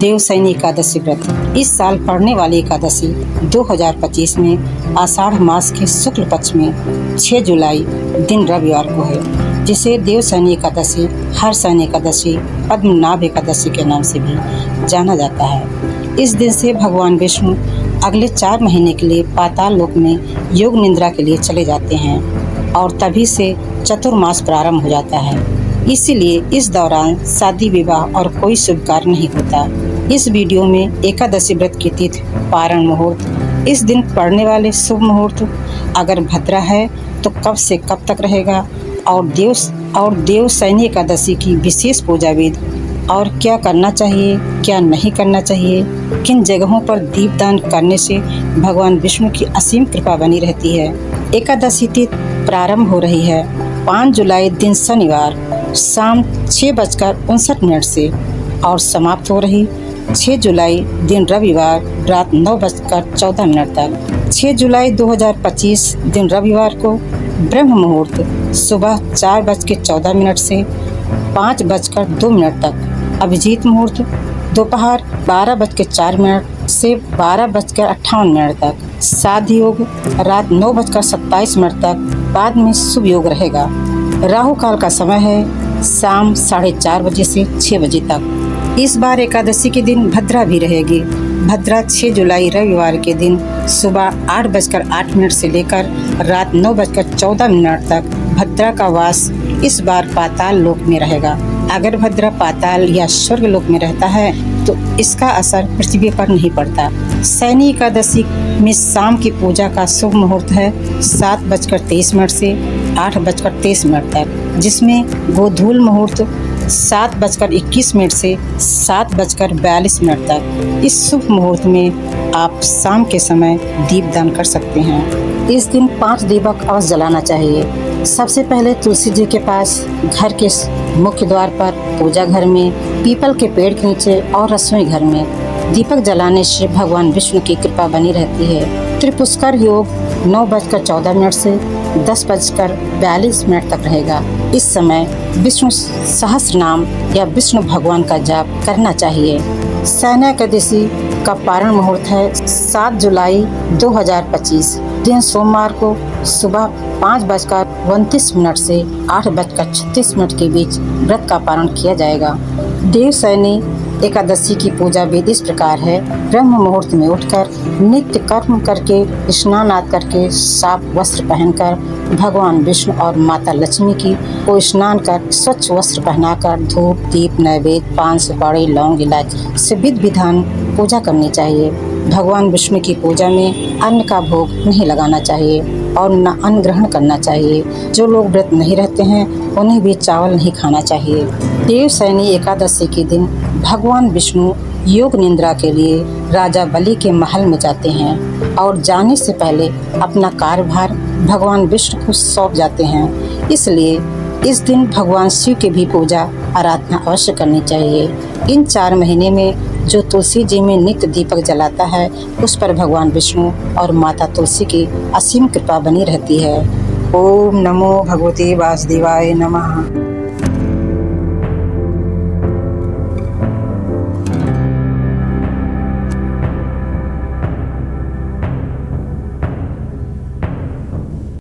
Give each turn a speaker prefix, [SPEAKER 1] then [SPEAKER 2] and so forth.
[SPEAKER 1] देवशयनी एकादशी व्रत इस साल पड़ने वाली एकादशी 2025 में आषाढ़ मास के शुक्ल पक्ष में 6 जुलाई दिन रविवार को है, जिसे देवशयनी एकादशी, हरशयनी एकादशी, पद्मनाभ एकादशी के नाम से भी जाना जाता है। इस दिन से भगवान विष्णु अगले 4 महीने के लिए पाताल लोक में योग निद्रा के लिए चले जाते हैं और तभी से चतुर्मास प्रारंभ हो जाता है। इसीलिए इस दौरान शादी विवाह और कोई शुभ कार्य नहीं होता। इस वीडियो में एकादशी व्रत की तिथि, पारण मुहूर्त, इस दिन पड़ने वाले शुभ मुहूर्त, अगर भद्रा है तो कब से कब तक रहेगा, और देवशयनी एकादशी की विशेष पूजा विधि और क्या करना चाहिए, क्या नहीं करना चाहिए, किन जगहों पर दीपदान करने से भगवान विष्णु की असीम कृपा बनी रहती है। एकादशी तिथि प्रारंभ हो रही है 5 जुलाई दिन शनिवार शाम 6:59 से और समाप्त हो रही 6 जुलाई दिन रविवार रात 9:14 तक। 6 जुलाई 2025 दिन रविवार को ब्रह्म मुहूर्त सुबह 4:14 से 5:02 तक, अभिजीत मुहूर्त दोपहर 12:04 से 12:58 तक, साध योग रात 9:27 तक, बाद में शुभ योग रहेगा। राहु काल का समय है शाम 4:30 बजे से 6 बजे तक। इस बार एकादशी के दिन भद्रा भी रहेगी। भद्रा 6 जुलाई रविवार के दिन सुबह 8:08 से लेकर रात 9:14 तक भद्रा का वास इस बार पाताल लोक में रहेगा। अगर भद्रा पाताल या स्वर्ग लोक में रहता है तो इसका असर पृथ्वी पर नहीं पड़ता। शयनी एकादशी में शाम की पूजा का शुभ मुहूर्त है 7:23 से 8:23 तक, जिसमें गोधूल मुहूर्त 7:21 से 7:42 तक। इस शुभ मुहूर्त में आप शाम के समय दीपदान कर सकते हैं। इस दिन 5 दीपक अवश्य जलाना चाहिए। सबसे पहले तुलसी जी के पास, घर के मुख्य द्वार पर, पूजा घर में, पीपल के पेड़ के नीचे और रसोई घर में दीपक जलाने से भगवान विष्णु की कृपा बनी रहती है। त्रिपुष्कर योग 9:14 से 10:42 तक रहेगा। इस समय विष्णु सहस्त्र नाम या विष्णु भगवान का जाप करना चाहिए। शयनी एकादशी का पारण मुहूर्त है 7 जुलाई 2025 दिन सोमवार को सुबह 5:29 से 8:36 के बीच व्रत का पारण किया जाएगा। देवशयनी एकादशी की पूजा विधि इस प्रकार है। ब्रह्म मुहूर्त में उठकर नित्य कर्म करके, स्नान आदि करके, साफ वस्त्र पहनकर भगवान विष्णु और माता लक्ष्मी की को स्नान कर स्वच्छ वस्त्र पहनाकर धूप, दीप, नैवेद्य, पान, सुपारी, लौंग, इलायची से विधि विधान पूजा करनी चाहिए। भगवान विष्णु की पूजा में अन्न का भोग नहीं लगाना चाहिए और न अन्न ग्रहण करना चाहिए। जो लोग व्रत नहीं रहते हैं उन्हें भी चावल नहीं खाना चाहिए। देवशयनी एकादशी के दिन भगवान विष्णु योग निद्रा के लिए राजा बलि के महल में जाते हैं और जाने से पहले अपना कार्यभार भगवान विष्णु को सौंप जाते हैं। इसलिए इस दिन भगवान शिव की भी पूजा आराधना अवश्य करनी चाहिए। इन 4 महीने में जो तुलसी जी में नित्य दीपक जलाता है उस पर भगवान विष्णु और माता तुलसी की असीम कृपा बनी रहती है। ओम नमो भगवते वासुदेवाय नमः।